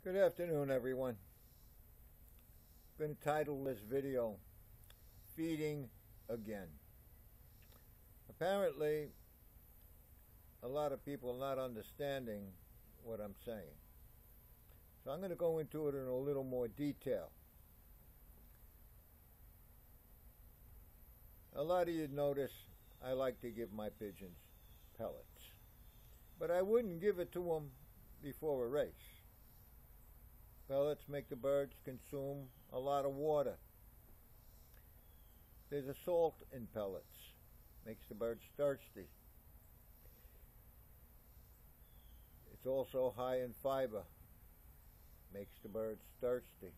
Good afternoon, everyone. I'm going to title this video, Feeding Again. Apparently, a lot of people are not understanding what I'm saying. So I'm going to go into it in a little more detail. A lot of you notice I like to give my pigeons pellets, but I wouldn't give it to them before a race. Pellets make the birds consume a lot of water. There's a salt in pellets, makes the birds thirsty. It's also high in fiber, makes the birds thirsty.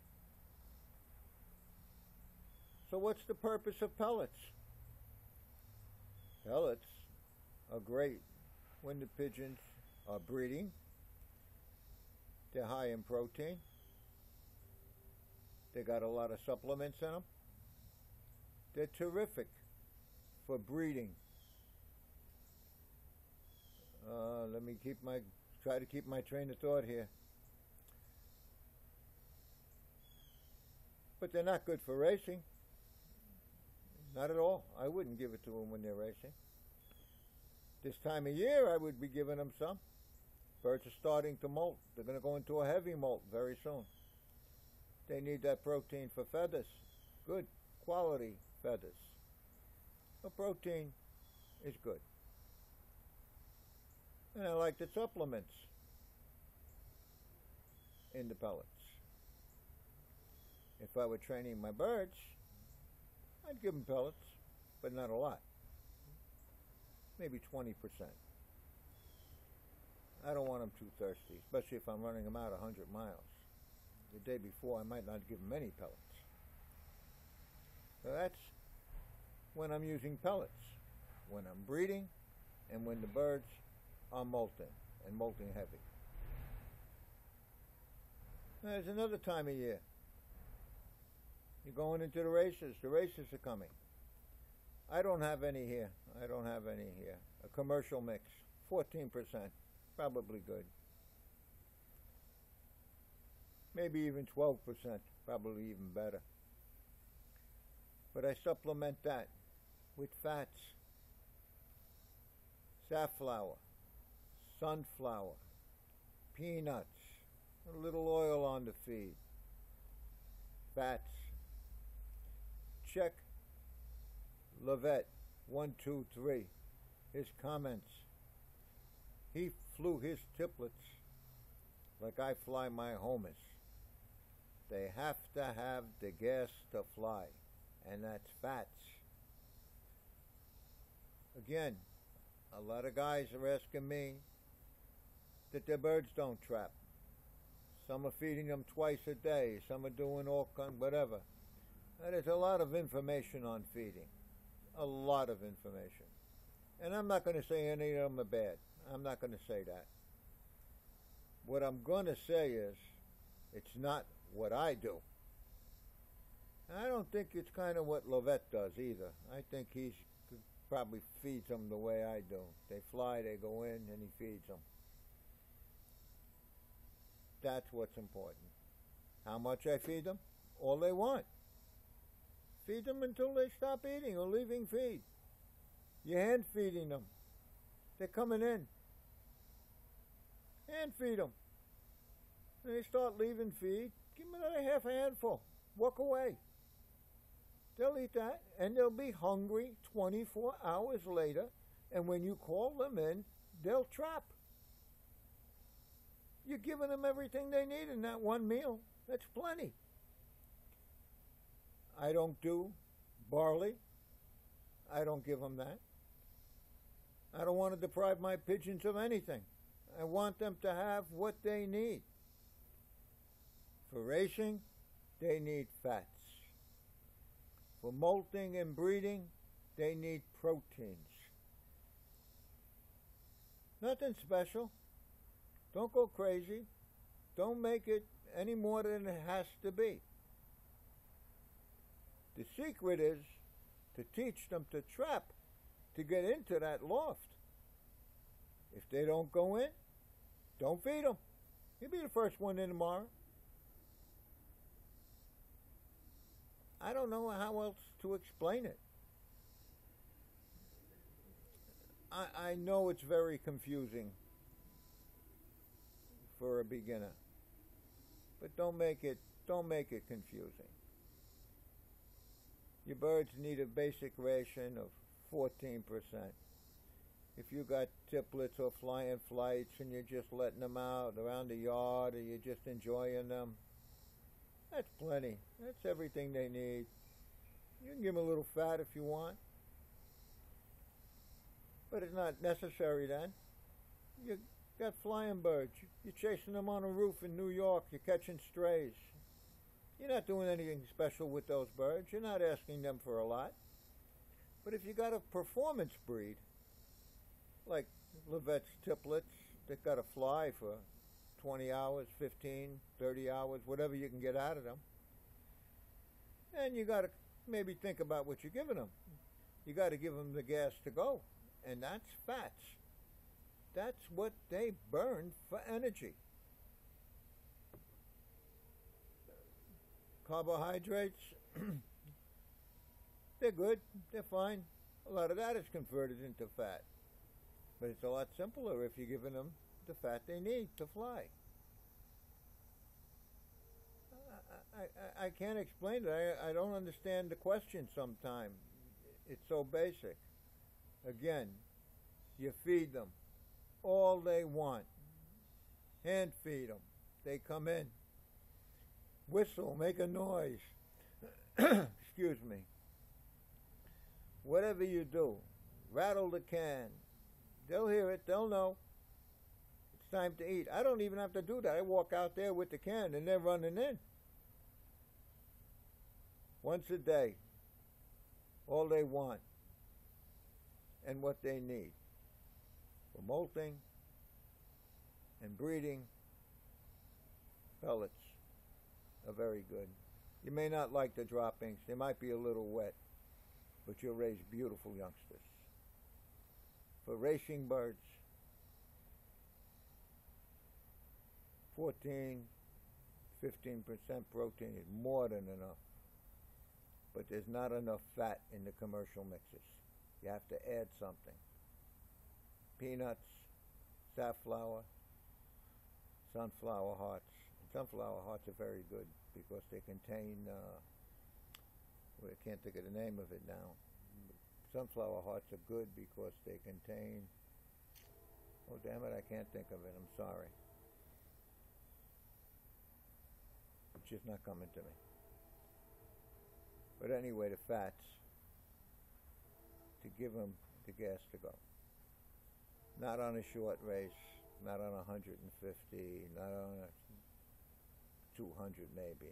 So what's the purpose of pellets? Pellets are great when the pigeons are breeding. They're high in protein. They got a lot of supplements in them. They're terrific for breeding. Let me try to keep my train of thought here. But they're not good for racing. Not at all. I wouldn't give it to them when they're racing. This time of year, I would be giving them some. Birds are starting to molt. They're going to go into a heavy molt very soon. They need that protein for feathers. Good quality feathers. So protein is good. And I like the supplements in the pellets. If I were training my birds, I'd give them pellets, but not a lot. Maybe 20%. I don't want them too thirsty, especially if I'm running them out 100 miles. The day before, I might not give them any pellets. So that's when I'm using pellets, when I'm breeding and when the birds are molting, and molting heavy. There's another time of year. You're going into the races. The races are coming. I don't have any here. A commercial mix, 14%, probably good. Maybe even 12%, probably even better. But I supplement that with fats, safflower, sunflower, peanuts, a little oil on the feed, fats. Check Levet 123, his comments. He flew his triplets like I fly my homers. They have to have the gas to fly, and that's fats. Again, a lot of guys are asking me that their birds don't trap. Some are feeding them twice a day, some are doing all kinds, whatever. There's a lot of information on feeding. A lot of information. And I'm not going to say any of them are bad. I'm not going to say that. What I'm going to say is, it's not what I do. I don't think it's kind of what Levet does either. I think he probably feeds them the way I do. They fly, they go in, and he feeds them. That's what's important. How much I feed them? All they want. Feed them until they stop eating or leaving feed. You're hand feeding them. They're coming in. Hand feed them. When they start leaving feed, give them another half a handful. Walk away. They'll eat that, and they'll be hungry 24 hours later, and when you call them in, they'll trap. You're giving them everything they need in that one meal. That's plenty. I don't do barley. I don't give them that. I don't want to deprive my pigeons of anything. I want them to have what they need. For racing, they need fats. For molting and breeding, they need proteins. Nothing special. Don't go crazy. Don't make it any more than it has to be. The secret is to teach them to trap, to get into that loft. If they don't go in, don't feed them. He'll be the first one in tomorrow. I don't know how else to explain it. I know it's very confusing for a beginner, but don't make it confusing. Your birds need a basic ration of 14%. If you got triplets or flying flights and you're just letting them out around the yard or you're just enjoying them, that's plenty. That's everything they need. You can give them a little fat if you want, but it's not necessary then. You got flying birds. You're chasing them on a roof in New York. You're catching strays. You're not doing anything special with those birds. You're not asking them for a lot. But if you got a performance breed, like Levette's triplets that got to fly for 20 hours, 15, 30 hours, whatever you can get out of them, and you got to maybe think about what you're giving them. You got to give them the gas to go, and that's fats. That's what they burn for energy. Carbohydrates, they're good, they're fine. A lot of that is converted into fat. But it's a lot simpler if you're giving them the fat they need to fly. I can't explain it. I don't understand the question sometimes. It's so basic. Again, you feed them all they want. Hand feed them. They come in. Whistle, make a noise. Excuse me. Whatever you do, rattle the can. They'll hear it, they'll know. It's time to eat. I don't even have to do that. I walk out there with the can and they're running in. Once a day, all they want and what they need for molting and breeding. Pellets are very good. You may not like the droppings. They might be a little wet, but you'll raise beautiful youngsters. For racing birds, 14, 15% protein is more than enough. But there's not enough fat in the commercial mixes. You have to add something. Peanuts, safflower, sunflower hearts. Sunflower hearts are very good because they contain, I can't think of the name of it now. Sunflower hearts are good because they contain, oh damn it, I can't think of it, I'm sorry. It's just not coming to me. But anyway, the fats, to give them the gas to go. Not on a short race, not on 150, not on a 200 maybe.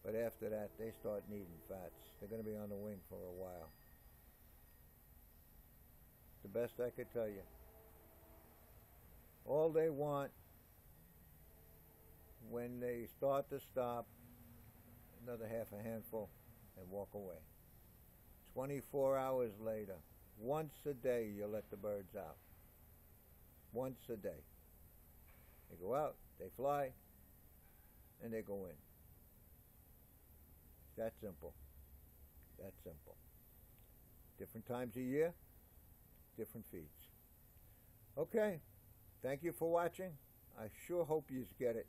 But after that, they start needing fats. They're going to be on the wing for a while. The best I could tell you. All they want when they start to stop, another half a handful and walk away. 24 hours later, once a day you let the birds out. Once a day. They go out, they fly, and they go in. That simple. That simple. Different times a year, different feeds. Okay, thank you for watching. I sure hope you get it.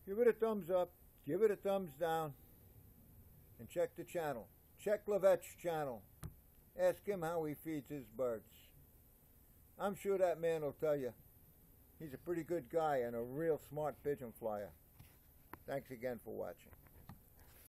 Give it a thumbs up, give it a thumbs down, and check the channel. Check Levette's channel. Ask him how he feeds his birds. I'm sure that man will tell you. He's a pretty good guy and a real smart pigeon flyer. Thanks again for watching.